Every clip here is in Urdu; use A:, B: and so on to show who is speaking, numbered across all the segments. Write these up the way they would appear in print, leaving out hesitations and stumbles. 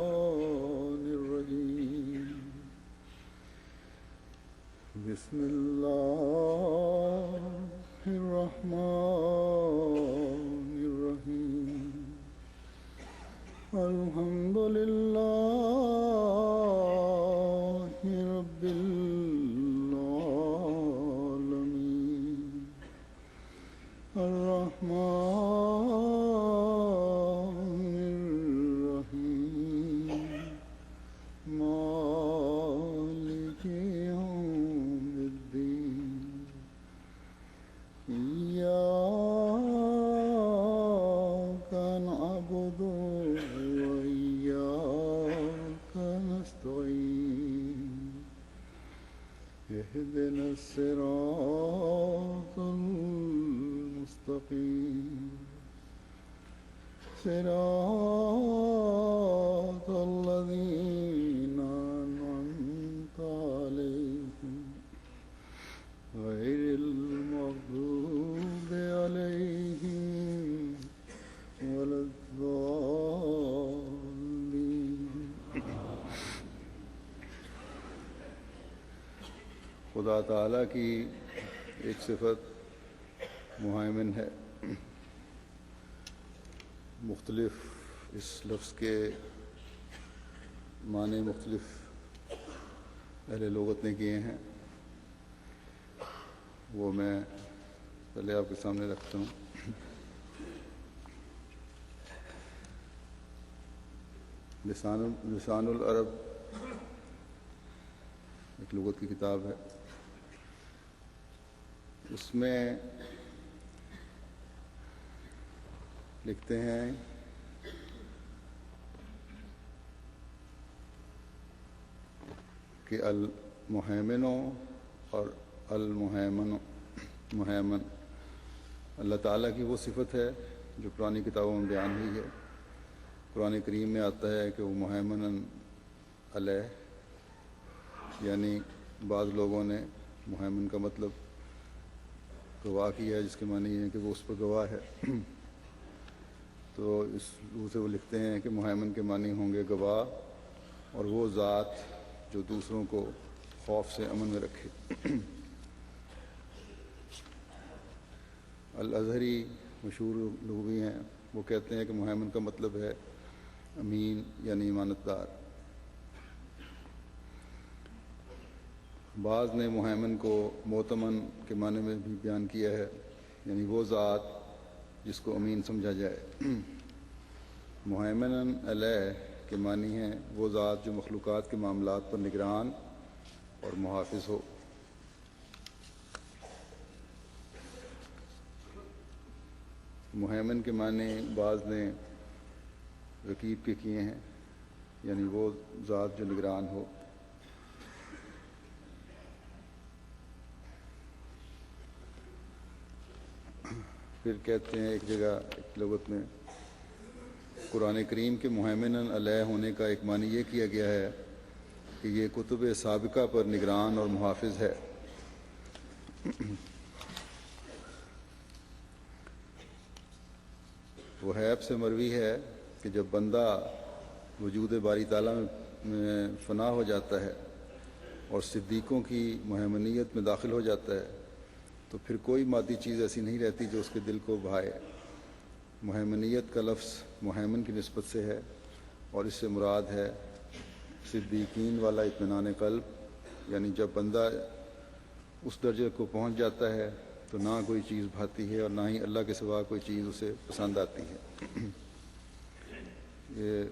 A: الرحمن الرحيم بسم الله الرحمن الرحيم الحمد لله رب العالمين الرحمن الرحيم مالك يوم الدين إياك نعبد وإياك نستعين اهدنا الصراط المستقيم صراط الذين أنعمت عليهم غير المغضوب عليهم ولا الضالين. خدا تعالیٰ کی ایک صفت مہیمن ہے. مختلف اس لفظ کے معنی مختلف اہل لغت نے کیے ہیں، وہ میں پہلے آپ کے سامنے رکھتا ہوں. لسان العرب ایک لغت کی کتاب ہے. اس میں لکھتے ہیں کہ المہیمن اور المہیمن اللہ تعالیٰ کی وہ صفت ہے جو پرانی کتابوں میں بیان ہوئی ہے. قرآن کریم میں آتا ہے کہ وہ مہیمن علیہ، یعنی بعض لوگوں نے مہیمن کا مطلب گواہ کیا ہے، جس کے معنی یہ ہے کہ وہ اس پر گواہ ہے. تو اس روح سے وہ لکھتے ہیں کہ مہیمن کے معنی ہوں گے گواہ، اور وہ ذات جو دوسروں کو خوف سے امن میں رکھے. الازہری مشہور لغوی ہیں، وہ کہتے ہیں کہ مہیمن کا مطلب ہے امین یعنی امانت دار. بعض نے مہیمن کو مؤتمن کے معنی میں بھی بیان کیا ہے، یعنی وہ ذات جس کو امین سمجھا جائے. مہیمن علیہ کے معنی ہیں وہ ذات جو مخلوقات کے معاملات پر نگران اور محافظ ہو. مہیمن کے معنی بعض نے رقیب کے کیے ہیں، یعنی وہ ذات جو نگران ہو. پھر کہتے ہیں ایک جگہ ایک لغت میں قرآن کریم کے مہیمن علیہ ہونے کا ایک معنی یہ کیا گیا ہے کہ یہ کتب سابقہ پر نگران اور محافظ ہے. وہ حیب سے مروی ہے کہ جب بندہ وجود باری تعالیٰ میں فنا ہو جاتا ہے اور صدیقوں کی مہیمنیت میں داخل ہو جاتا ہے تو پھر کوئی مادی چیز ایسی نہیں رہتی جو اس کے دل کو بھائے. مہیمنیت کا لفظ مہیمن کی نسبت سے ہے، اور اس سے مراد ہے صدیقین والا اطمینان قلب، یعنی جب بندہ اس درجے کو پہنچ جاتا ہے تو نہ کوئی چیز بھاتی ہے اور نہ ہی اللہ کے سوا کوئی چیز اسے پسند آتی ہے. یہ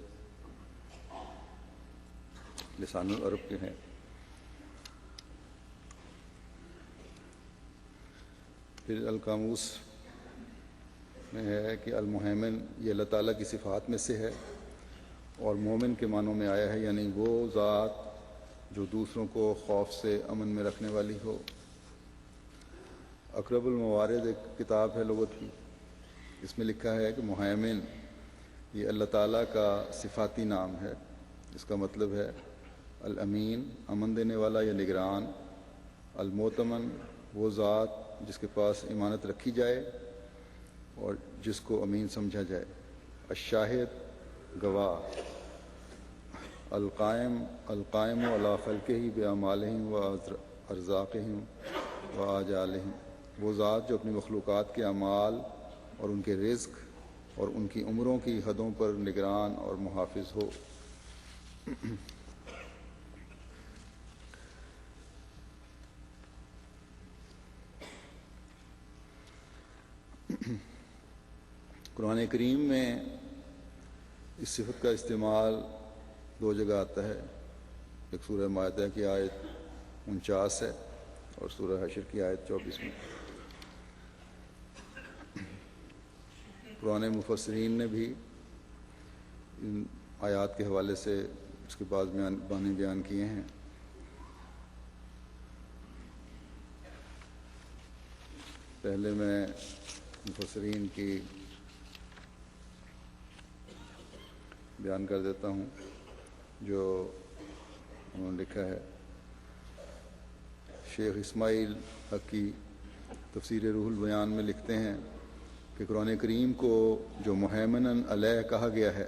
A: لسان العرب کے ہیں. پھر القاموس میں ہے کہ المہیمن یہ اللہ تعالیٰ کی صفات میں سے ہے اور مومن کے معنوں میں آیا ہے، یعنی وہ ذات جو دوسروں کو خوف سے امن میں رکھنے والی ہو. اقرب الموارد ایک کتاب ہے لغت کی، اس میں لکھا ہے کہ مہیمن یہ اللہ تعالیٰ کا صفاتی نام ہے. اس کا مطلب ہے الامین امن دینے والا یا نگران، المؤتمن وہ ذات جس کے پاس امانت رکھی جائے اور جس کو امین سمجھا جائے، الشاہد گواہ. القائم علی خلقہ بأعمالہم و ارزاقہم و آجالہم، وہ ذات جو اپنی مخلوقات کے اعمال اور ان کے رزق اور ان کی عمروں کی حدوں پر نگران اور محافظ ہو۔ قرآن کریم میں اس صفت کا استعمال دو جگہ آتا ہے، ایک سورہ مائدہ کی آیت 49 ہے اور سورہ حشر کی آیت 24 میں۔ پرانے مفسرین نے بھی ان آیات کے حوالے سے اس کے بعد معنی بیان کیے ہیں۔ پہلے میں مفسرین کی بیان کر دیتا ہوں جو انہوں نے لکھا ہے۔ شیخ اسماعیل حقی تفسیر روح البیان میں لکھتے ہیں کہ قرآن کریم کو جو مہیمنن علیہ کہا گیا ہے،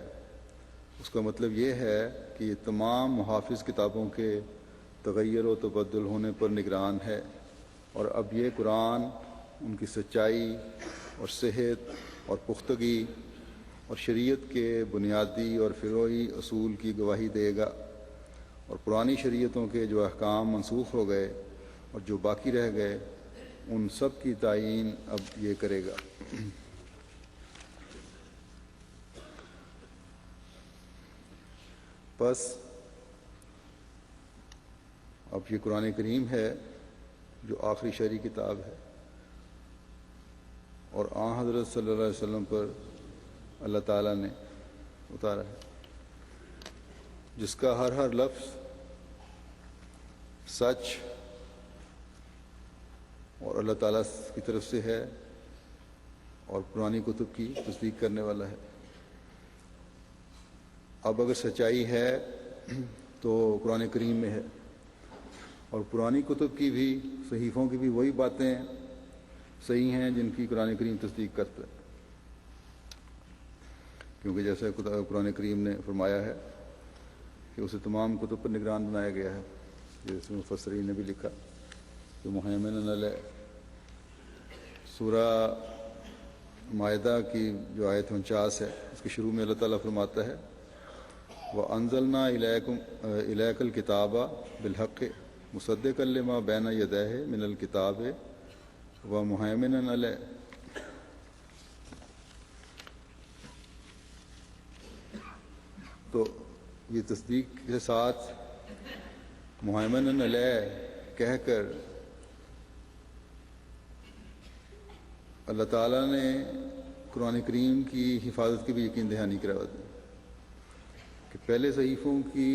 A: اس کا مطلب یہ ہے کہ یہ تمام محافظ کتابوں کے تغیر و تبدل ہونے پر نگران ہے، اور اب یہ قرآن ان کی سچائی اور صحت اور پختگی اور شریعت کے بنیادی اور فروعی اصول کی گواہی دے گا، اور پرانی شریعتوں کے جو احکام منسوخ ہو گئے اور جو باقی رہ گئے ان سب کی تعیین اب یہ کرے گا۔ بس اب یہ قرآن کریم ہے جو آخری شرعی کتاب ہے، اور آن حضرت صلی اللہ علیہ وسلم پر اللہ تعالیٰ نے اتارا ہے، جس کا ہر لفظ سچ اور اللہ تعالیٰ کی طرف سے ہے اور پرانی کتب کی تصدیق کرنے والا ہے۔ اب اگر سچائی ہے تو قرآن کریم میں ہے، اور پرانی کتب کی بھی، صحیفوں کی بھی وہی باتیں صحیح ہیں جن کی قرآن کریم تصدیق کرتا ہے، کیونکہ جیسے قرآن کریم نے فرمایا ہے کہ اسے تمام کتب پر نگران بنایا گیا ہے، جیسے مفسرین نے بھی لکھا کہ مہیمن علیہ۔ سورہ مائدہ کی جو آیت 49 ہے، اس کے شروع میں اللہ تعالیٰ فرماتا ہے وَأَنزَلْنَا إِلَيْكَ الْكِتَابَ بِالْحَقِّ مُصَدِّقًا لِمَا بَيْنَ يَدَيْهِ مِنَ الْكِتَابِ وَمُهَيْمِنًا عَلَيْهِ۔ تو یہ تصدیق کے ساتھ مہیمن علیہ کہہ کر اللہ تعالیٰ نے قرآن کریم کی حفاظت کی بھی یقین دہانی کروا دی کہ پہلے صحیفوں کی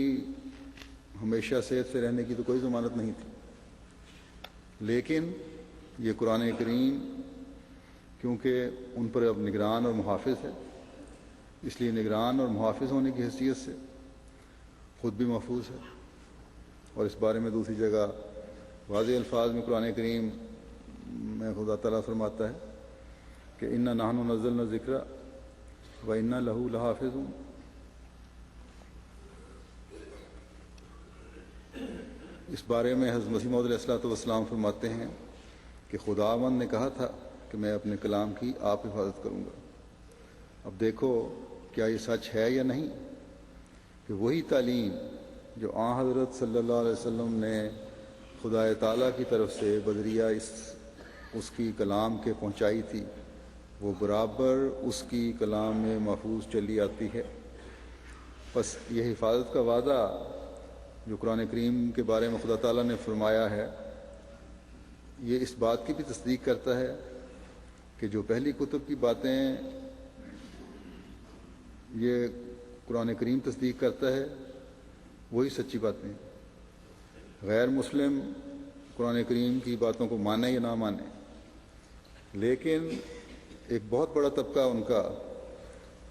A: ہمیشہ صحت سے رہنے کی تو کوئی ضمانت نہیں تھی، لیکن یہ قرآن کریم کیونکہ ان پر اب نگران اور محافظ ہے، اس لیے نگران اور محافظ ہونے کی حیثیت سے خود بھی محفوظ ہے۔ اور اس بارے میں دوسری جگہ واضح الفاظ میں قرآن کریم میں خدا تعالیٰ فرماتا ہے کہ اِنَّا نَحْنُ نَزَّلْنَا الذِّکْرَ وَإِنَّا لَهُ لَحَافِظُونَ۔ اس بارے میں حضرت مسیح موعود علیہ الصلوۃ والسلام فرماتے ہیں کہ خداوند نے کہا تھا کہ میں اپنے کلام کی آپ حفاظت کروں گا۔ اب دیکھو کیا یہ سچ ہے یا نہیں کہ وہی تعلیم جو آن حضرت صلی اللہ علیہ وسلم نے خدا تعالیٰ کی طرف سے بذریعہ اس کی کلام کے پہنچائی تھی، وہ برابر اس کی کلام میں محفوظ چلی آتی ہے۔ بس یہ حفاظت کا وعدہ جو قرآن کریم کے بارے میں خدا تعالیٰ نے فرمایا ہے، یہ اس بات کی بھی تصدیق کرتا ہے کہ جو پہلی کتب کی باتیں یہ قرآن کریم تصدیق کرتا ہے وہی سچی باتیں ہیں۔ غیر مسلم قرآن کریم کی باتوں کو مانے یا نہ مانے، لیکن ایک بہت بڑا طبقہ ان کا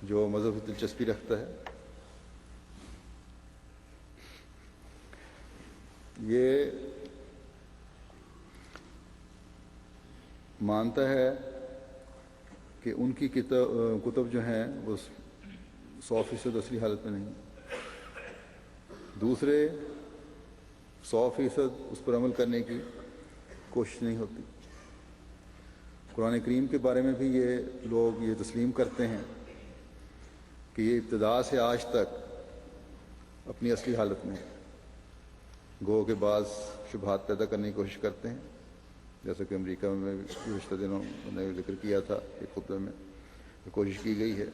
A: جو مذہب سے دلچسپی رکھتا ہے، یہ مانتا ہے کہ ان کی کتب جو ہیں وہ 100% اصلی حالت میں نہیں، دوسرے 100% اس پر عمل کرنے کی کوشش نہیں ہوتی۔ قرآن کریم کے بارے میں بھی یہ لوگ یہ تسلیم کرتے ہیں کہ یہ ابتدا سے آج تک اپنی اصلی حالت میں ہے، گو کے بعض شبہات پیدا کرنے کی کوشش کرتے ہیں، جیسا کہ امریکہ میں گزشتہ دنوں نے ذکر کیا تھا ایک خطبے میں، کوشش کی گئی ہے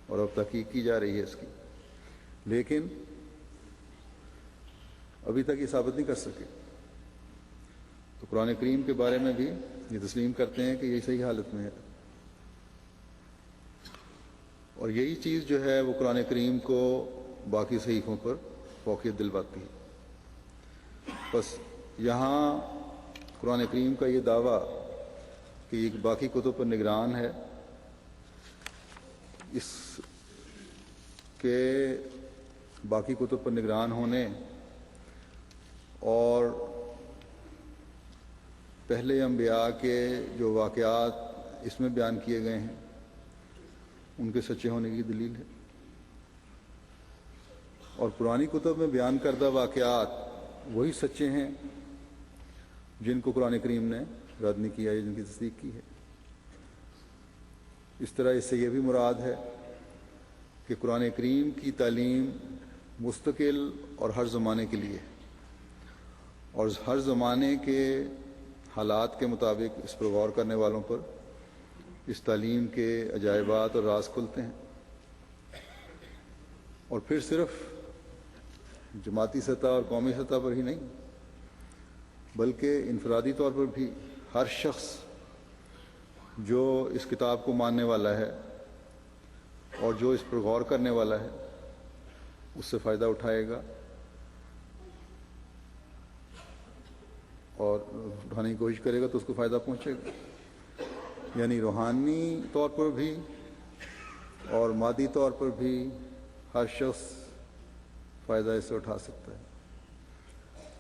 A: اور اب تحقیق کی جا رہی ہے اس کی، لیکن ابھی تک یہ ثابت نہیں کر سکے۔ تو قرآن کریم کے بارے میں بھی یہ تسلیم کرتے ہیں کہ یہ صحیح حالت میں ہے، اور یہی چیز جو ہے وہ قرآن کریم کو باقی صحیفوں پر فوقیت دلواتی ہے۔ بس یہاں قرآن کریم کا یہ دعویٰ کہ یہ باقی کتب پر نگران ہے، اس کے باقی کتب پر نگران ہونے اور پہلے انبیاء کے جو واقعات اس میں بیان کیے گئے ہیں ان کے سچے ہونے کی دلیل ہے، اور پرانی کتب میں بیان کردہ واقعات وہی سچے ہیں جن کو قرآن کریم نے رد نہیں کیا ہے، جن کی تصدیق کی ہے۔ اس طرح اس سے یہ بھی مراد ہے کہ قرآن کریم کی تعلیم مستقل اور ہر زمانے کے لیے، اور ہر زمانے کے حالات کے مطابق اس پر غور کرنے والوں پر اس تعلیم کے عجائبات اور راز کھلتے ہیں، اور پھر صرف جماعتی سطح اور قومی سطح پر ہی نہیں بلکہ انفرادی طور پر بھی ہر شخص جو اس کتاب کو ماننے والا ہے اور جو اس پر غور کرنے والا ہے اس سے فائدہ اٹھائے گا اور اٹھانے کی کوشش کرے گا تو اس کو فائدہ پہنچے گا، یعنی روحانی طور پر بھی اور مادی طور پر بھی ہر شخص فائدہ اس سے اٹھا سکتا ہے۔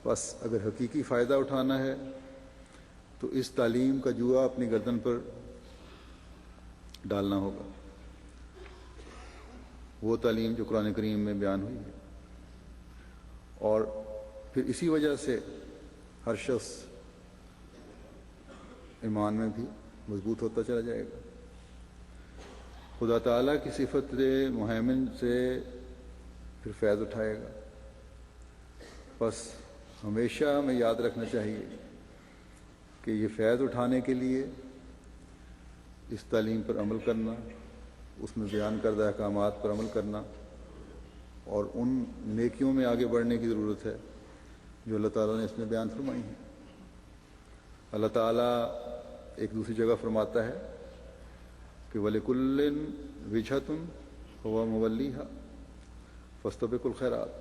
A: بس اگر حقیقی فائدہ اٹھانا ہے تو اس تعلیم کا جوا اپنی گردن پر ڈالنا ہوگا، وہ تعلیم جو قرآن کریم میں بیان ہوئی ہے، اور پھر اسی وجہ سے ہر شخص ایمان میں بھی مضبوط ہوتا چلا جائے گا، خدا تعالیٰ کی صفت مہیمن سے پھر فیض اٹھائے گا۔ بس ہمیشہ ہمیں یاد رکھنا چاہیے کہ یہ فیض اٹھانے کے لیے اس تعلیم پر عمل کرنا، اس میں بیان کردہ احکامات پر عمل کرنا اور ان نیکیوں میں آگے بڑھنے کی ضرورت ہے جو اللہ تعالیٰ نے اس میں بیان فرمائی ہیں۔ اللہ تعالیٰ ایک دوسری جگہ فرماتا ہے کہ وَلِكُلٍّ وِجْهَةٌ هُوَ مُوَلِّيهَا فَاسْتَبِقُوا الْخَيْرَاتِ،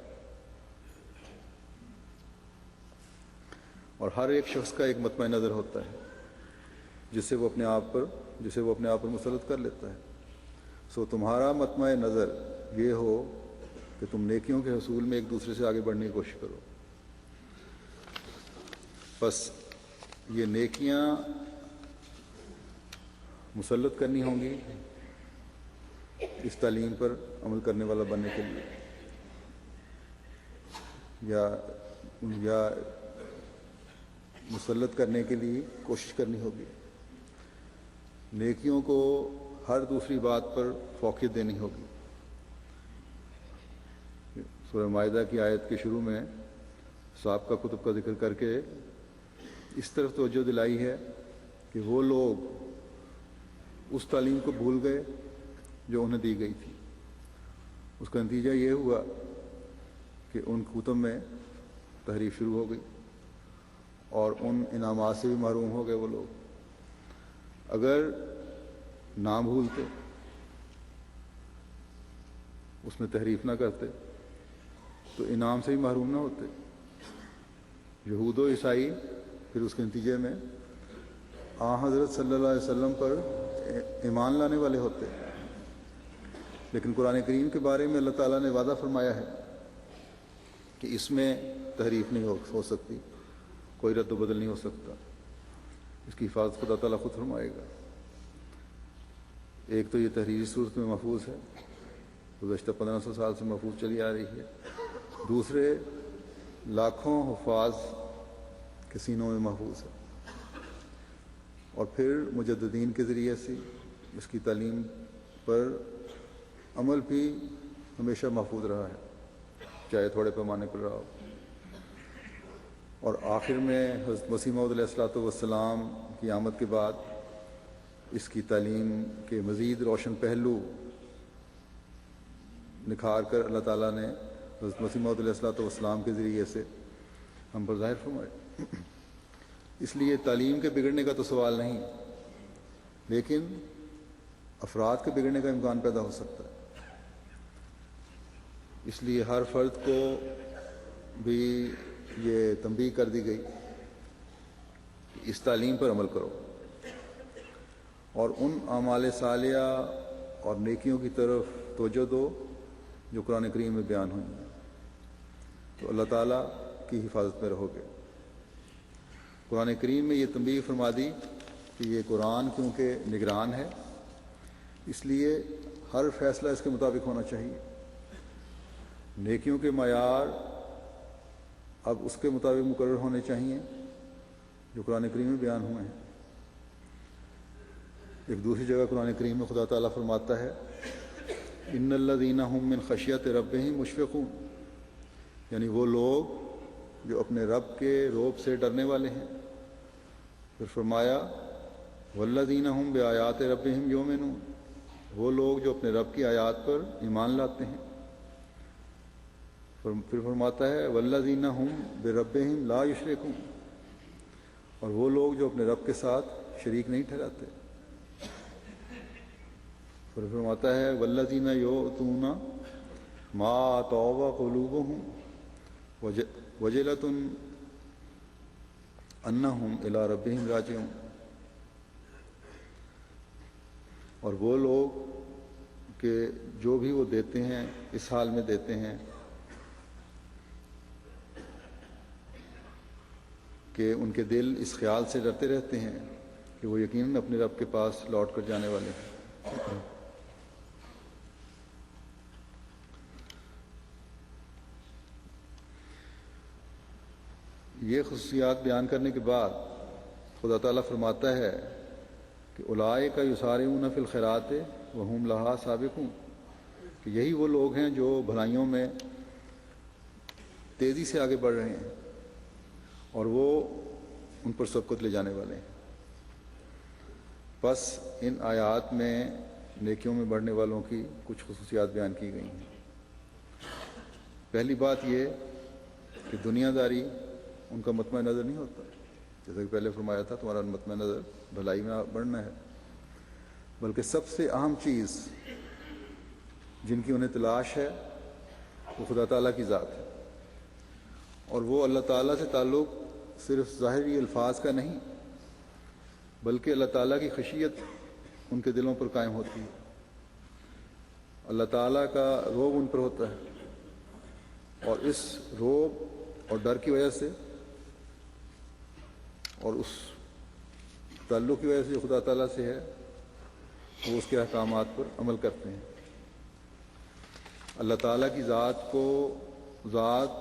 A: اور ہر ایک شخص کا ایک مطمع نظر ہوتا ہے جسے وہ اپنے آپ پر مسلط کر لیتا ہے۔ سو تمہارا مطمع نظر یہ ہو کہ تم نیکیوں کے حصول میں ایک دوسرے سے آگے بڑھنے کی کوشش کرو۔ بس یہ نیکیاں مسلط کرنی ہوں گی اس تعلیم پر عمل کرنے والا بننے کے لیے، یا مسلط کرنے کے لیے کوشش کرنی ہوگی۔ نیکیوں کو ہر دوسری بات پر فوقیت دینی ہوگی۔ سورہ مائدہ کی آیت کے شروع میں سابقہ کتب کا ذکر کر کے اس طرف توجہ دلائی ہے کہ وہ لوگ اس تعلیم کو بھول گئے جو انہیں دی گئی تھی۔ اس کا نتیجہ یہ ہوا کہ ان کتب میں تحریف شروع ہو گئی اور ان انعامات سے بھی محروم ہو گئے وہ لوگ۔ اگر نہ بھولتے، اس میں تحریف نہ کرتے تو انعام سے بھی محروم نہ ہوتے۔ یہود و عیسائی پھر اس کے نتیجے میں حضرت صلی اللہ علیہ وسلم پر ایمان لانے والے ہوتے، لیکن قرآن کریم کے بارے میں اللہ تعالیٰ نے وعدہ فرمایا ہے کہ اس میں تحریف نہیں ہو سکتی، کوئی رد و بدل نہیں ہو سکتا، اس کی حفاظت خدا تعالیٰ خود فرمائے گا۔ ایک تو یہ تحریری صورت میں محفوظ ہے، گزشتہ 1500 سال سے محفوظ چلی آ رہی ہے، دوسرے لاکھوں حفاظ کے سینوں میں محفوظ ہے، اور پھر مجددین کے ذریعے سے اس کی تعلیم پر عمل بھی ہمیشہ محفوظ رہا ہے، چاہے تھوڑے پیمانے پر رہا ہو۔ اور آخر میں حضرت مسیح موعود علیہ الصلوۃ والسلام کی آمد کے بعد اس کی تعلیم کے مزید روشن پہلو نکھار کر اللہ تعالیٰ نے حضرت مسیح موعود علیہ الصلوۃ والسلام کے ذریعے سے ہم پر ظاہر فرمائے۔ اس لیے تعلیم کے بگڑنے کا تو سوال نہیں، لیکن افراد کے بگڑنے کا امکان پیدا ہو سکتا ہے۔ اس لیے ہر فرد کو بھی یہ تنبیہ کر دی گئی کہ اس تعلیم پر عمل کرو اور ان اعمال صالحہ اور نیکیوں کی طرف توجہ دو جو قرآن کریم میں بیان ہوئی ہیں، تو اللہ تعالیٰ کی حفاظت میں رہو گے۔ قرآن کریم میں یہ تنبیہ فرما دی کہ یہ قرآن کیونکہ نگران ہے، اس لیے ہر فیصلہ اس کے مطابق ہونا چاہیے۔ نیکیوں کے معیار اب اس کے مطابق مقرر ہونے چاہیے جو قرآن کریم میں بیان ہوئے ہیں۔ ایک دوسری جگہ قرآن کریم میں خدا تعالیٰ فرماتا ہے ان الذین هم من خشیت ربہم مشفقون، یعنی وہ لوگ جو اپنے رب کے روب سے ڈرنے والے ہیں۔ پھر فرمایا والذین هم بآیات ربہم یؤمنون، وہ لوگ جو اپنے رب کی آیات پر ایمان لاتے ہیں۔ پھر فرماتا ہے والذین هم بربہم لا یشرکون، اور وہ لوگ جو اپنے رب کے ساتھ شریک نہیں ٹھہراتے۔ پھر فرماتا ہے والذین یؤتون ما آتوا وقلوبہم وجلۃ انہم الی ربہم راجعون، اور وہ لوگ کہ جو بھی وہ دیتے ہیں اس حال میں دیتے ہیں کہ ان کے دل اس خیال سے ڈرتے رہتے ہیں کہ وہ یقیناً اپنے رب کے پاس لوٹ کر جانے والے ہیں۔ یہ خصوصیات بیان کرنے کے بعد خدا تعالیٰ فرماتا ہے کہ اولئک یسارعون فی الخیرات وہم لہا سابقون، کہ یہی وہ لوگ ہیں جو بھلائیوں میں تیزی سے آگے بڑھ رہے ہیں اور وہ ان پر سبقت لے جانے والے ہیں۔ بس ان آیات میں نیکیوں میں بڑھنے والوں کی کچھ خصوصیات بیان کی گئی ہیں۔ پہلی بات یہ کہ دنیا داری ان کا مطمع نظر نہیں ہوتا، جیسا کہ پہلے فرمایا تھا تمہارا مطمع نظر بھلائی میں بڑھنا ہے، بلکہ سب سے اہم چیز جن کی انہیں تلاش ہے وہ خدا تعالیٰ کی ذات ہے، اور وہ اللہ تعالیٰ سے تعلق صرف ظاہری الفاظ کا نہیں بلکہ اللہ تعالیٰ کی خشیت ان کے دلوں پر قائم ہوتی ہے، اللہ تعالیٰ کا روب ان پر ہوتا ہے، اور اس روب اور ڈر کی وجہ سے اور اس تعلق کی وجہ سے جو خدا تعالیٰ سے ہے وہ اس کے احکامات پر عمل کرتے ہیں۔ اللہ تعالیٰ کی ذات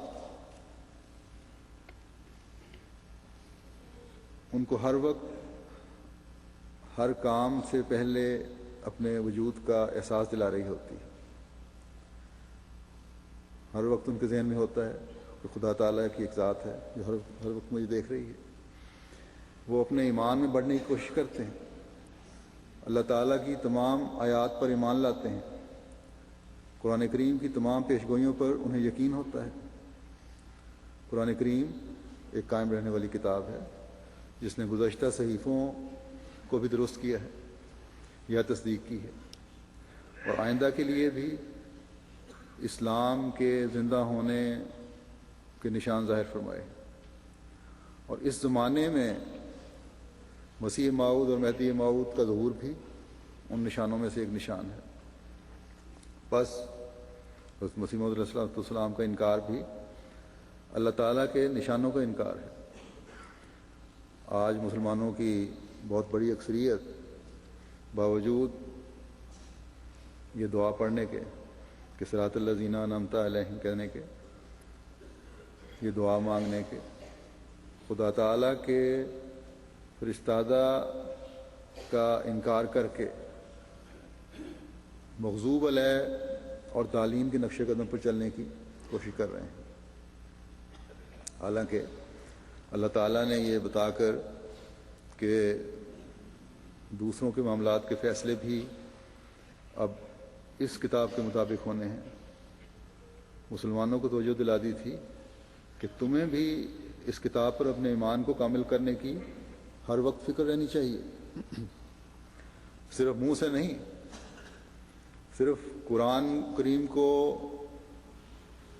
A: ان کو ہر وقت ہر کام سے پہلے اپنے وجود کا احساس دلا رہی ہوتی ہے۔ ہر وقت ان کے ذہن میں ہوتا ہے کہ خدا تعالیٰ کی ایک ذات ہے جو ہر وقت مجھے دیکھ رہی ہے۔ وہ اپنے ایمان میں بڑھنے کی کوشش کرتے ہیں، اللہ تعالیٰ کی تمام آیات پر ایمان لاتے ہیں، قرآن کریم کی تمام پیشگوئیوں پر انہیں یقین ہوتا ہے۔ قرآن کریم ایک قائم رہنے والی کتاب ہے جس نے گزشتہ صحیفوں کو بھی درست کیا ہے یا تصدیق کی ہے، اور آئندہ کے لیے بھی اسلام کے زندہ ہونے کے نشان ظاہر فرمائے۔ اور اس زمانے میں مسیح موعود اور مہدی موعود کا ظہور بھی ان نشانوں میں سے ایک نشان ہے۔ بس حضرت مسیح موعود علیہ السلام کا انکار بھی اللہ تعالیٰ کے نشانوں کا انکار ہے۔ آج مسلمانوں کی بہت بڑی اکثریت باوجود یہ دعا پڑھنے کے کہ صراط الذین انعمت علیہم کہنے کے یہ دعا مانگنے کے، خدا تعالیٰ کے فرستادہ کا انکار کر کے مغضوب علیہ اور تعلیم کے نقش قدم پر چلنے کی کوشش کر رہے ہیں۔ حالانکہ اللہ تعالیٰ نے یہ بتا کر کہ دوسروں کے معاملات کے فیصلے بھی اب اس کتاب کے مطابق ہونے ہیں، مسلمانوں کو توجہ دلا دی تھی کہ تمہیں بھی اس کتاب پر اپنے ایمان کو کامل کرنے کی ہر وقت فکر رہنی چاہیے، صرف منہ سے نہیں، صرف قرآن کریم کو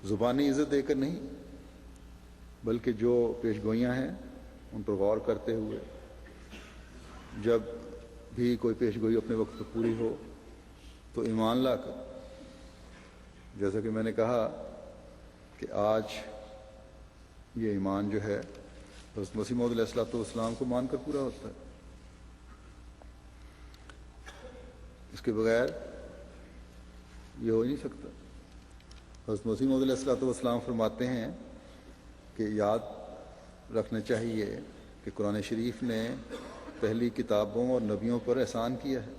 A: زبانی عزت دے کر نہیں، بلکہ جو پیش گوئیاں ہیں ان پر غور کرتے ہوئے جب بھی کوئی پیش گوئی اپنے وقت پر پوری ہو تو ایمان لا کر، جیسا کہ میں نے کہا کہ آج یہ ایمان جو ہے حضرت مسیح موعود علیہ الصلوۃ والسلام کو مان کر پورا ہوتا ہے، اس کے بغیر یہ ہو ہی نہیں سکتا۔ حضرت مسیح موعود علیہ الصلوۃ والسلام فرماتے ہیں کہ یاد رکھنا چاہیے کہ قرآن شریف نے پہلی کتابوں اور نبیوں پر احسان کیا ہے،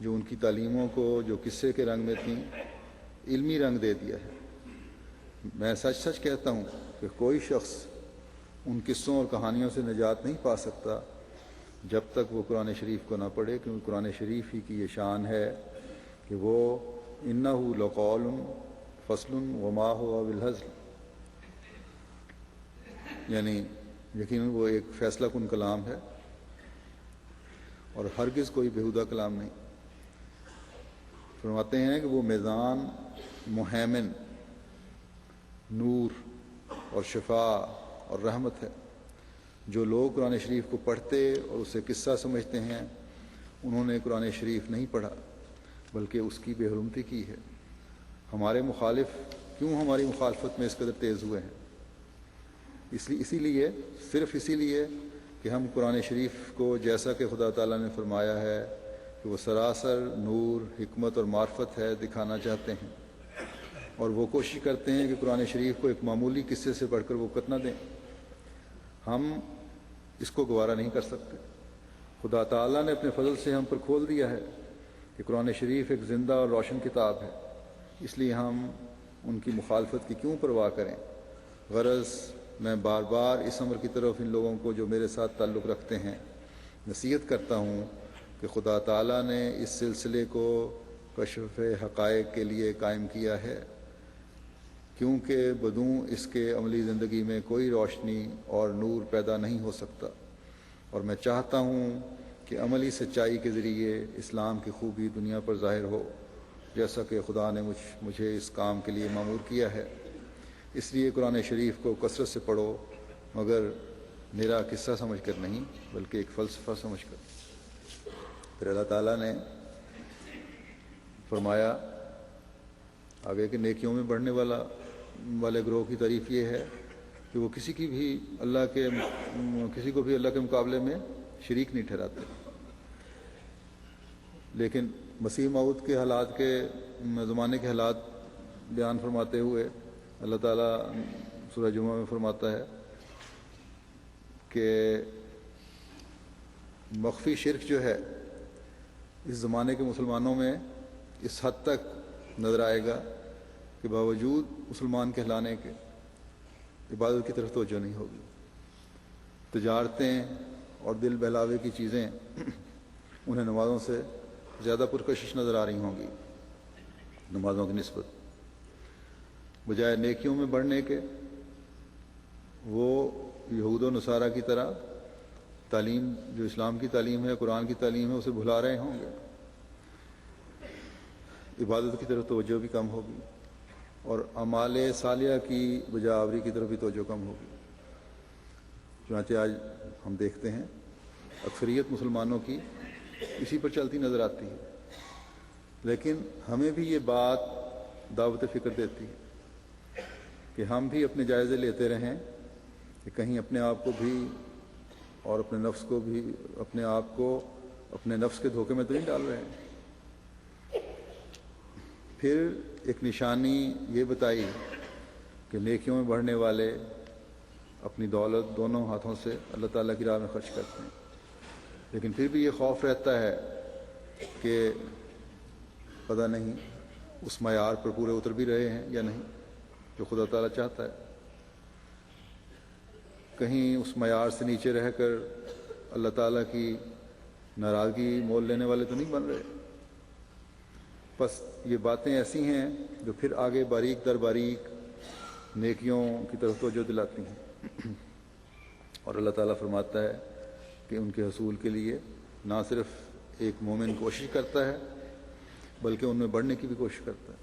A: جو ان کی تعلیموں کو جو قصے کے رنگ میں تھیں علمی رنگ دے دیا ہے۔ میں سچ سچ کہتا ہوں کہ کوئی شخص ان قصوں اور کہانیوں سے نجات نہیں پا سکتا جب تک وہ قرآن شریف کو نہ پڑھے، کیونکہ قرآن شریف ہی کی یہ شان ہے کہ وہ انہ لقول فصل وما هو بالہزل، یعنی یقیناً وہ ایک فیصلہ کن کلام ہے اور ہرگز کوئی بیہودہ کلام نہیں۔ فرماتے ہیں کہ وہ میزان مہیمن، نور اور شفا اور رحمت ہے۔ جو لوگ قرآن شریف کو پڑھتے اور اسے قصہ سمجھتے ہیں انہوں نے قرآن شریف نہیں پڑھا بلکہ اس کی بے حرمتی کی ہے۔ ہمارے مخالف کیوں ہماری مخالفت میں اس قدر تیز ہوئے ہیں؟ صرف اسی لیے کہ ہم قرآن شریف کو جیسا کہ خدا تعالیٰ نے فرمایا ہے کہ وہ سراسر نور، حکمت اور معرفت ہے دکھانا چاہتے ہیں، اور وہ کوشش کرتے ہیں کہ قرآن شریف کو ایک معمولی قصے سے پڑھ کر وقت نہ دیں۔ ہم اس کو گوارا نہیں کر سکتے۔ خدا تعالیٰ نے اپنے فضل سے ہم پر کھول دیا ہے کہ قرآن شریف ایک زندہ اور روشن کتاب ہے، اس لیے ہم ان کی مخالفت کی کیوں پرواہ کریں؟ غرض میں بار بار اس امر کی طرف ان لوگوں کو جو میرے ساتھ تعلق رکھتے ہیں نصیحت کرتا ہوں کہ خدا تعالیٰ نے اس سلسلے کو کشف حقائق کے لیے قائم کیا ہے، کیونکہ بدوں اس کے عملی زندگی میں کوئی روشنی اور نور پیدا نہیں ہو سکتا، اور میں چاہتا ہوں کہ عملی سچائی کے ذریعے اسلام کی خوبی دنیا پر ظاہر ہو، جیسا کہ خدا نے مجھے اس کام کے لیے مامور کیا ہے۔ اس لیے قرآن شریف کو کثرت سے پڑھو، مگر میرا قصہ سمجھ کر نہیں بلکہ ایک فلسفہ سمجھ کر۔ پھر اللہ تعالیٰ نے فرمایا آگے کہ نیکیوں میں بڑھنے والے گروہ کی تعریف یہ ہے کہ وہ کسی کو بھی اللہ کے مقابلے میں شریک نہیں ٹھہراتے۔ لیکن مسیح موعود کے حالات کے زمانے کے حالات بیان فرماتے ہوئے اللہ تعالیٰ سورہ جمعہ میں فرماتا ہے کہ مخفی شرک جو ہے اس زمانے کے مسلمانوں میں اس حد تک نظر آئے گا کہ باوجود مسلمان کہلانے کے عبادت کی طرف توجہ نہیں ہوگی۔ تجارتیں اور دل بہلاوے کی چیزیں انہیں نمازوں سے زیادہ پرکشش نظر آ رہی ہوں گی نمازوں کی نسبت، بجائے نیکیوں میں بڑھنے کے وہ یہود و نصارہ کی طرح تعلیم جو اسلام کی تعلیم ہے، قرآن کی تعلیم ہے، اسے بھلا رہے ہوں گے۔ عبادت کی طرف توجہ بھی کم ہوگی اور اعمال صالحہ کی بجاوری کی طرف بھی توجہ کم ہوگی۔ چنانچہ آج ہم دیکھتے ہیں اکثریت مسلمانوں کی اسی پر چلتی نظر آتی ہے، لیکن ہمیں بھی یہ بات دعوت فکر دیتی ہے کہ ہم بھی اپنے جائزے لیتے رہیں کہ کہیں اپنے آپ کو بھی اور اپنے نفس کو بھی اپنے آپ کو اپنے نفس کے دھوکے میں تو نہیں ڈال رہے ہیں۔ پھر ایک نشانی یہ بتائی کہ نیکیوں میں بڑھنے والے اپنی دولت دونوں ہاتھوں سے اللہ تعالیٰ کی راہ میں خرچ کرتے ہیں، لیکن پھر بھی یہ خوف رہتا ہے کہ پتہ نہیں اس معیار پر پورے اتر بھی رہے ہیں یا نہیں جو خدا تعالیٰ چاہتا ہے، کہیں اس معیار سے نیچے رہ کر اللہ تعالیٰ کی ناراضگی مول لینے والے تو نہیں بن رہے۔ بس یہ باتیں ایسی ہیں جو پھر آگے باریک در باریک نیکیوں کی طرف توجہ دلاتی ہیں، اور اللہ تعالیٰ فرماتا ہے کہ ان کے حصول کے لیے نہ صرف ایک مومن کوشش کرتا ہے بلکہ ان میں بڑھنے کی بھی کوشش کرتا ہے،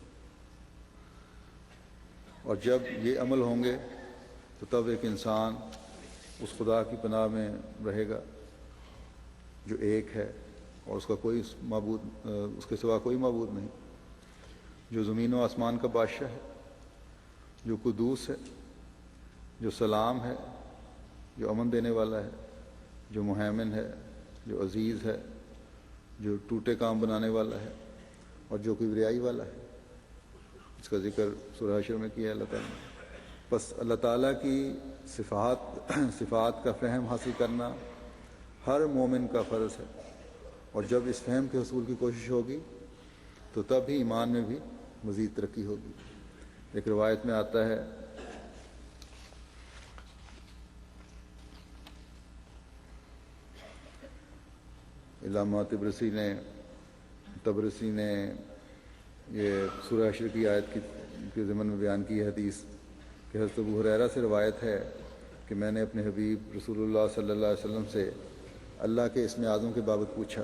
A: اور جب یہ عمل ہوں گے تو تب ایک انسان اس خدا کی پناہ میں رہے گا جو ایک ہے اور اس کا کوئی معبود، اس کے سوا کوئی معبود نہیں، جو زمین و آسمان کا بادشاہ ہے، جو قدوس ہے، جو سلام ہے، جو امن دینے والا ہے، جو مہیمن ہے، جو عزیز ہے، جو ٹوٹے کام بنانے والا ہے اور جو کبریائی والا ہے۔ اس کا ذکر سورہ حشر میں کیا ہے اللہ تعالیٰ نے۔ بس اللہ تعالیٰ کی صفات کا فہم حاصل کرنا ہر مومن کا فرض ہے، اور جب اس فہم کے حصول کی کوشش ہوگی تو تب ہی ایمان میں بھی مزید ترقی ہوگی۔ ایک روایت میں آتا ہے علامہ تبرسی نے یہ سورہ حشر کی آیت کے ضمن میں بیان کی حدیث کہ حضرت ابو ہریرہ سے روایت ہے کہ میں نے اپنے حبیب رسول اللہ صلی اللہ علیہ وسلم سے اللہ کے اسم اعظم کے بابت پوچھا،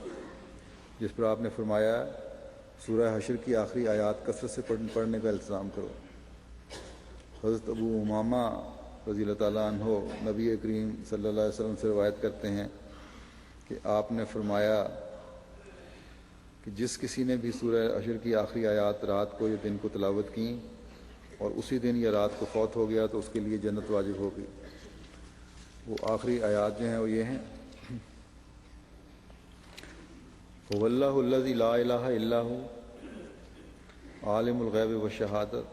A: جس پر آپ نے فرمایا سورہ حشر کی آخری آیات کثرت سے پڑھنے کا التزام کرو۔ حضرت ابو امامہ رضی اللہ تعالیٰ عنہ نبی کریم صلی اللہ علیہ وسلم سے روایت کرتے ہیں کہ آپ نے فرمایا کہ جس کسی نے بھی سورہ حشر کی آخری آیات رات کو یا دن کو تلاوت کی اور اسی دن یا رات کو فوت ہو گیا تو اس کے لیے جنت واجب ہوگی۔ وہ آخری آیات جو ہیں وہ یہ ہیں، وَاللَّهُ الَّذِي لَا إِلَٰهَ إِلَّا هُوَ عَالِمُ الْغَیبِ وَالشَّہَادَةِ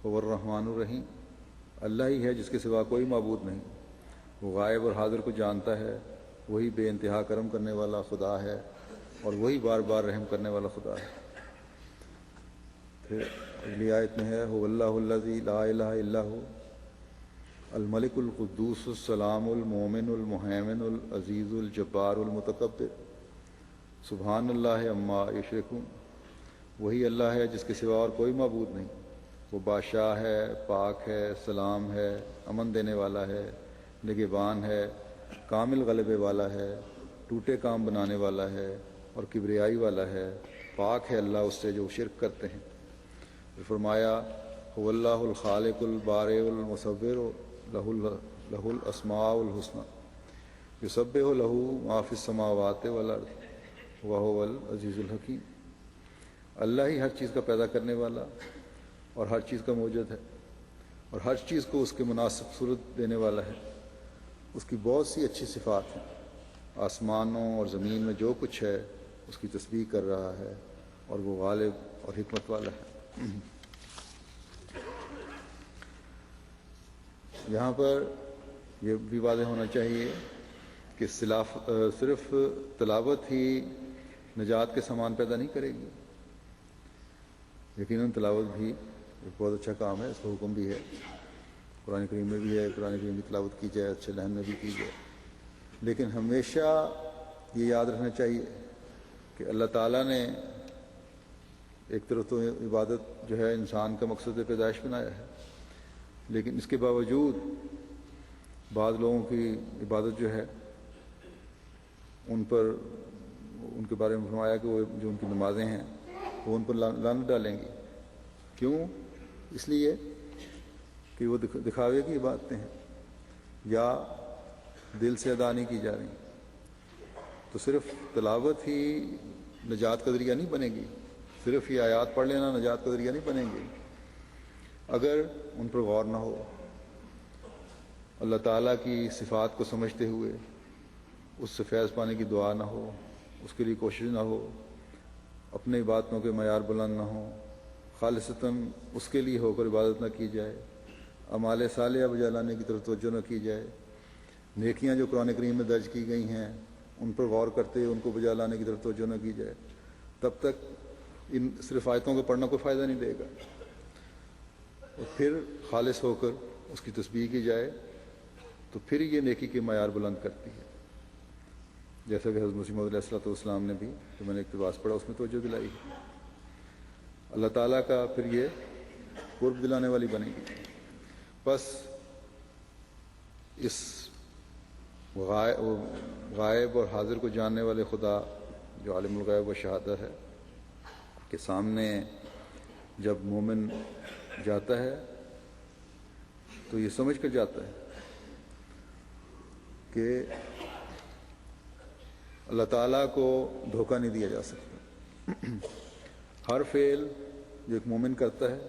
A: هُوَ الرَّحْمَٰنُ الرَّحِیمُ۔ اللہ ہی ہے جس کے سوا کوئی معبود نہیں، وہ غائب اور حاضر کو جانتا ہے، وہی بے انتہا کرم کرنے والا خدا ہے اور وہی بار بار رحم کرنے والا خدا ہے۔ پھر اگلی آیت میں ہے هُوَ اللَّهُ الَّذِي لَا إِلَٰهَ إِلَّا هُوَ الْمَلِكُ الْقُدُّوسُ السَّلَامُ الْمُؤْمِنُ الْمُهَیمِنُ الْعَزِیزُ الْجَبَّارُ الْمُتَکَبِّرُ سبحان اللہ عما یشرکون۔ وہی اللہ ہے جس کے سوا اور کوئی معبود نہیں، وہ بادشاہ ہے، پاک ہے، سلام ہے، امن دینے والا ہے، نگہبان ہے، کامل غلبے والا ہے، ٹوٹے کام بنانے والا ہے اور کبریائی والا ہے، پاک ہے اللہ اس سے جو شرک کرتے ہیں۔ پھر فرمایا هو اللہ الخالق البارئ المصور لہ الاسماء الحسنی یسبح لہ ما فی السماوات والارض وَهُوَ الْعَزِیزُ الْحَکِیم۔ اللہ ہی ہر چیز کا پیدا کرنے والا اور ہر چیز کا موجد ہے اور ہر چیز کو اس کے مناسب صورت دینے والا ہے۔ اس کی بہت سی اچھی صفات ہیں، آسمانوں اور زمین میں جو کچھ ہے اس کی تسبیح کر رہا ہے اور وہ غالب اور حکمت والا ہے۔ یہاں پر یہ بھی واضح ہونا چاہیے کہ صرف تلاوت ہی نجات کے سامان پیدا نہیں کرے گی، یقیناً تلاوت بھی ایک بہت اچھا کام ہے، اس کا حکم بھی ہے، قرآن کریم میں بھی ہے قرآن کریم کی تلاوت کی جائے، اچھے لہن میں بھی کی جائے، لیکن ہمیشہ یہ یاد رکھنا چاہیے کہ اللہ تعالیٰ نے ایک طرف تو عبادت جو ہے انسان کا مقصد پیدائش بنایا ہے، لیکن اس کے باوجود بعض لوگوں کی عبادت جو ہے ان کے بارے میں فرمایا کہ وہ جو ان کی نمازیں ہیں وہ ان پر لعنت ڈالیں گی۔ کیوں؟ اس لیے کہ وہ دکھاوے کی باتیں ہیں یا دل سے ادا نہیں کی جا رہی۔ تو صرف تلاوت ہی نجات کا ذریعہ نہیں بنے گی، صرف یہ آیات پڑھ لینا نجات کا ذریعہ نہیں بنے گی اگر ان پر غور نہ ہو، اللہ تعالیٰ کی صفات کو سمجھتے ہوئے اس سے فیض پانے کی دعا نہ ہو، اس کے لیے کوشش نہ ہو، اپنے عبادتوں کے معیار بلند نہ ہوں، خالصتاً اس کے لیے ہو کر عبادت نہ کی جائے، اعمال صالحہ بجا لانے کی طرف توجہ نہ کی جائے، نیکیاں جو قرآن کریم میں درج کی گئی ہیں ان پر غور کرتے ہوئے ان کو بجا لانے کی طرف توجہ نہ کی جائے، تب تک ان صرف آیتوں کو پڑھنا کوئی فائدہ نہیں دے گا۔ اور پھر خالص ہو کر اس کی تسبیح کی جائے تو پھر یہ نیکی کے معیار بلند کرتی ہے، جیسا کہ حضرت مسیح موعود علیہ الصلوۃ والسلام نے بھی جو میں نے اقتباس پڑھا اس میں توجہ دلائی ہے۔ اللہ تعالیٰ کا پھر یہ قرب دلانے والی بنے گی۔ بس اس غائب اور حاضر کو جاننے والے خدا جو عالم الغیب و شہادت ہے کے سامنے جب مومن جاتا ہے تو یہ سمجھ کر جاتا ہے کہ اللہ تعالیٰ کو دھوکہ نہیں دیا جا سکتا۔ ہر فعل جو ایک مومن کرتا ہے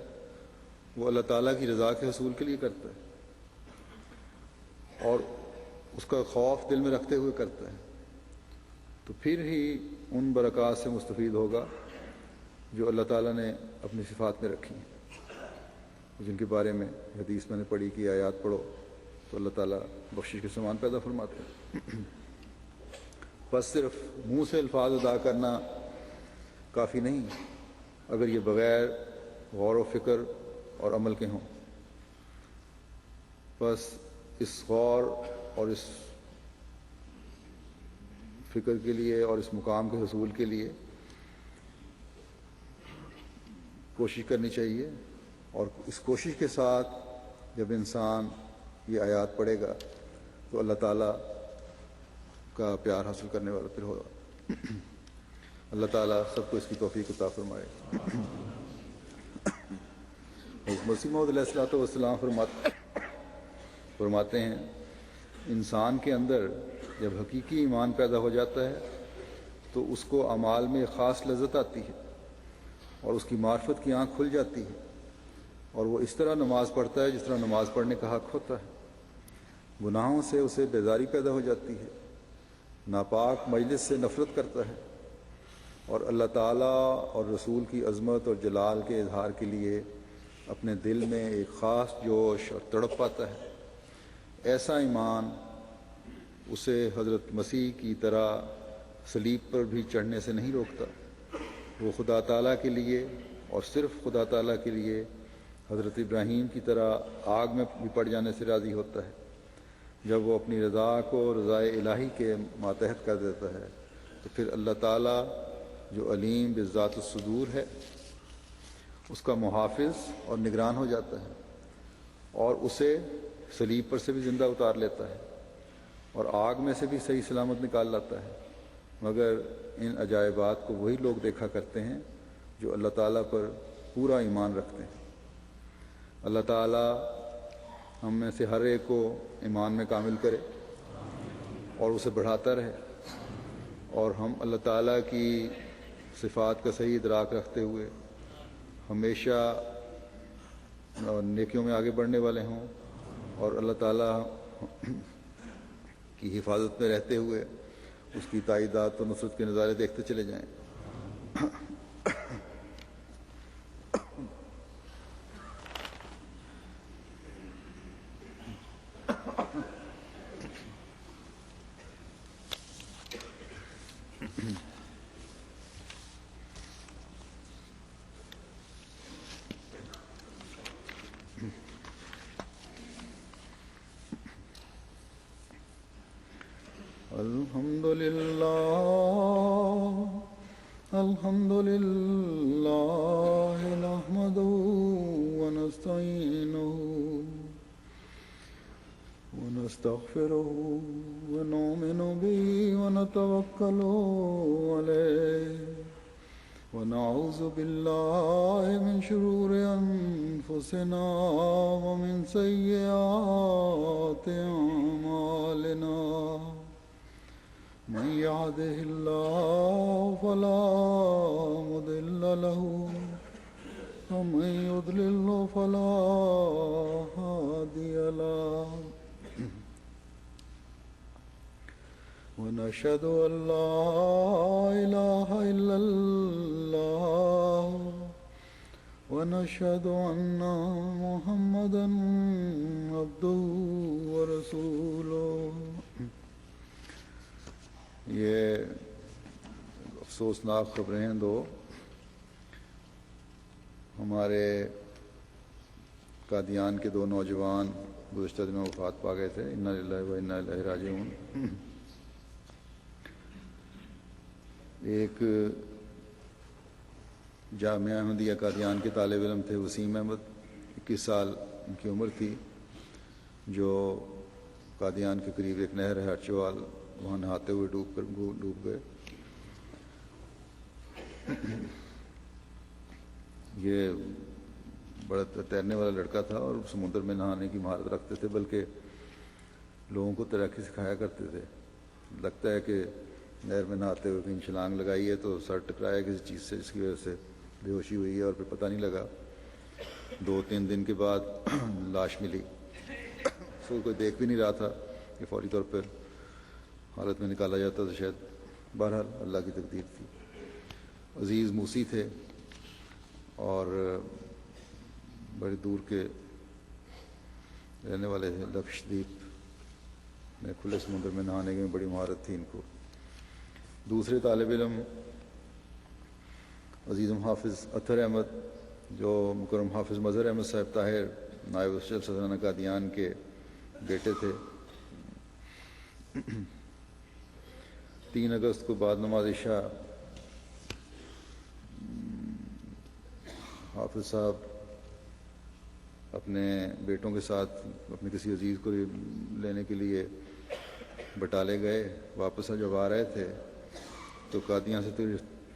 A: وہ اللہ تعالیٰ کی رضا کے حصول کے لیے کرتا ہے اور اس کا خوف دل میں رکھتے ہوئے کرتا ہے، تو پھر ہی ان برکات سے مستفید ہوگا جو اللہ تعالیٰ نے اپنی صفات میں رکھی ہیں، جن کے بارے میں حدیث میں نے پڑھی کہ آیات پڑھو تو اللہ تعالیٰ بخشش کے سامان پیدا فرماتے ہیں۔ بس صرف منہ سے الفاظ ادا کرنا کافی نہیں اگر یہ بغیر غور و فکر اور عمل کے ہوں۔ بس اس غور اور اس فکر کے لیے اور اس مقام کے حصول کے لیے کوشش کرنی چاہیے، اور اس کوشش کے ساتھ جب انسان یہ آیات پڑھے گا تو اللہ تعالیٰ کا پیار حاصل کرنے والا پھر ہوگا۔ اللہ تعالیٰ سب کو اس کی توفیق عطا فرمائے۔ مسیح موعود علیہ الصلوۃ والسلام فرماتے ہیں انسان کے اندر جب حقیقی ایمان پیدا ہو جاتا ہے تو اس کو اعمال میں خاص لذت آتی ہے اور اس کی معرفت کی آنکھ کھل جاتی ہے، اور وہ اس طرح نماز پڑھتا ہے جس طرح نماز پڑھنے کا حق ہوتا ہے۔ گناہوں سے اسے بیزاری پیدا ہو جاتی ہے، ناپاک مجلس سے نفرت کرتا ہے، اور اللہ تعالیٰ اور رسول کی عظمت اور جلال کے اظہار کے لیے اپنے دل میں ایک خاص جوش اور تڑپ پاتا ہے۔ ایسا ایمان اسے حضرت مسیح کی طرح صلیب پر بھی چڑھنے سے نہیں روکتا۔ وہ خدا تعالیٰ کے لیے اور صرف خدا تعالیٰ کے لیے حضرت ابراہیم کی طرح آگ میں بھی پڑ جانے سے راضی ہوتا ہے۔ جب وہ اپنی رضا کو رضائے الہی کے ماتحت کر دیتا ہے تو پھر اللہ تعالیٰ جو علیم بذات الصدور ہے اس کا محافظ اور نگران ہو جاتا ہے اور اسے صلیب پر سے بھی زندہ اتار لیتا ہے اور آگ میں سے بھی صحیح سلامت نکال لاتا ہے۔ مگر ان عجائبات کو وہی لوگ دیکھا کرتے ہیں جو اللہ تعالیٰ پر پورا ایمان رکھتے ہیں۔ اللہ تعالیٰ ہم میں سے ہر ایک کو ایمان میں کامل کرے اور اسے بڑھاتا رہے، اور ہم اللہ تعالیٰ کی صفات کا صحیح ادراک رکھتے ہوئے ہمیشہ نیکیوں میں آگے بڑھنے والے ہوں، اور اللہ تعالیٰ کی حفاظت میں رہتے ہوئے اس کی تائیدات و نصرت کے نظارے دیکھتے چلے جائیں۔ الحمد لله نحمده ونستعينه ونستغفره ونؤمن به ونتوكل عليه ونعوذ بالله من شرور أنفسنا ومن سيئات أعمالنا من يهده الله فلا مضل له ومن يضلل فلا هادي له ونشهد أن لا إله إلا الله ونشهد أن محمدا عبده ورسوله. یہ افسوسناک خبریں ہیں دو. ہمارے قادیان کے دو نوجوان گزشتہ دنوں وفات پا گئے تھے. انا للہ و انا الیہ راجعون. ایک جامعہ احمدیہ قادیان کے طالب علم تھے وسیم احمد، 21 سال ان کی عمر تھی، جو قادیان کے قریب ایک نہر ہے ہرچوال، وہاں نہاتے ہوئے ڈوب گئے. یہ بڑا تیرنے والا لڑکا تھا اور سمندر میں نہانے کی مہارت رکھتے تھے، بلکہ لوگوں کو تیراکی سکھایا کرتے تھے. لگتا ہے کہ نہر میں نہاتے ہوئے کہیں چھلانگ لگائی ہے تو سر ٹکرایا کسی چیز سے، جس کی وجہ سے بے ہوشی ہوئی ہے اور پھر پتہ نہیں لگا. 2-3 دن کے بعد لاش ملی. اس کو کوئی دیکھ بھی نہیں رہا تھا کہ فوری طور پر حالت میں نکالا جاتا تو شاید. بہرحال اللہ کی تقدیر تھی. عزیز موسی تھے اور بڑی دور کے رہنے والے تھے. لکشدیپ میں کھلے سمندر میں نہانے کی بڑی مہارت تھی ان کو. دوسرے طالب علم عزیزم حافظ اطہر احمد، جو مکرم حافظ مظہر احمد صاحب طاہر نائب سلطنہ قادیان کے بیٹے تھے. 3 اگست کو بعد نماز عشاء حافظ صاحب اپنے بیٹوں کے ساتھ اپنے کسی عزیز کو لینے کے لیے بٹالے گئے. واپس جب آ رہے تھے تو قادیان سے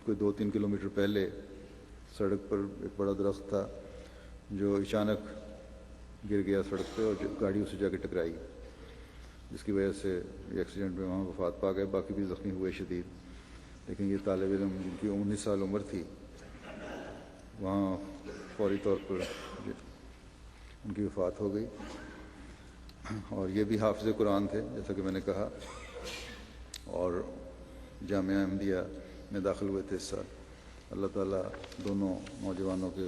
A: کوئی 2-3 کلومیٹر پہلے سڑک پر ایک بڑا درخت تھا جو اچانک گر گیا سڑک پہ اور گاڑی اسے جا کے ٹکرائی، جس کی وجہ سے یہ ایکسیڈنٹ میں وہاں وفات پا گئے. باقی بھی زخمی ہوئے شدید. لیکن یہ طالب علم جن کی 19 سال عمر تھی، وہاں فوری طور پر ان کی وفات ہو گئی. اور یہ بھی حافظ قرآن تھے جیسا کہ میں نے کہا، اور جامعہ احمدیہ میں داخل ہوئے تھے اس سال. اللہ تعالیٰ دونوں نوجوانوں کے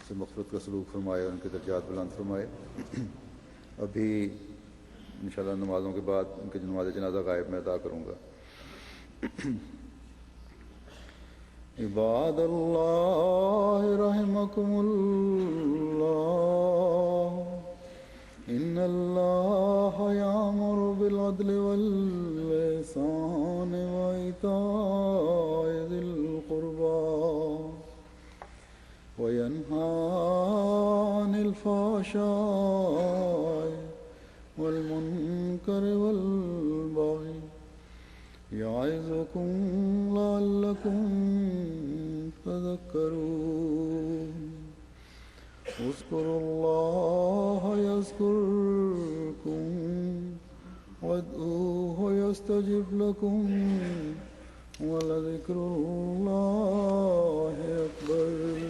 A: سے مغفرت کا سلوک فرمائے اور ان کے درجات بلند فرمائے. ابھی انشاءاللہ نمازوں کے بعد ان کے نماز جنازہ غائب میں ادا کروں گا. عباد اللہ رحمکم اللہ، ان اللہ یامر بالعدل والإحسان وإیتاء ذی القربى وینہی عن الفحشاء والمنکر والبغی یعظکم لعلکم تذکرون. اذکروا اللہ یذکرکم وادعوہ یستجب لکم ولذکر اللہ اکبر.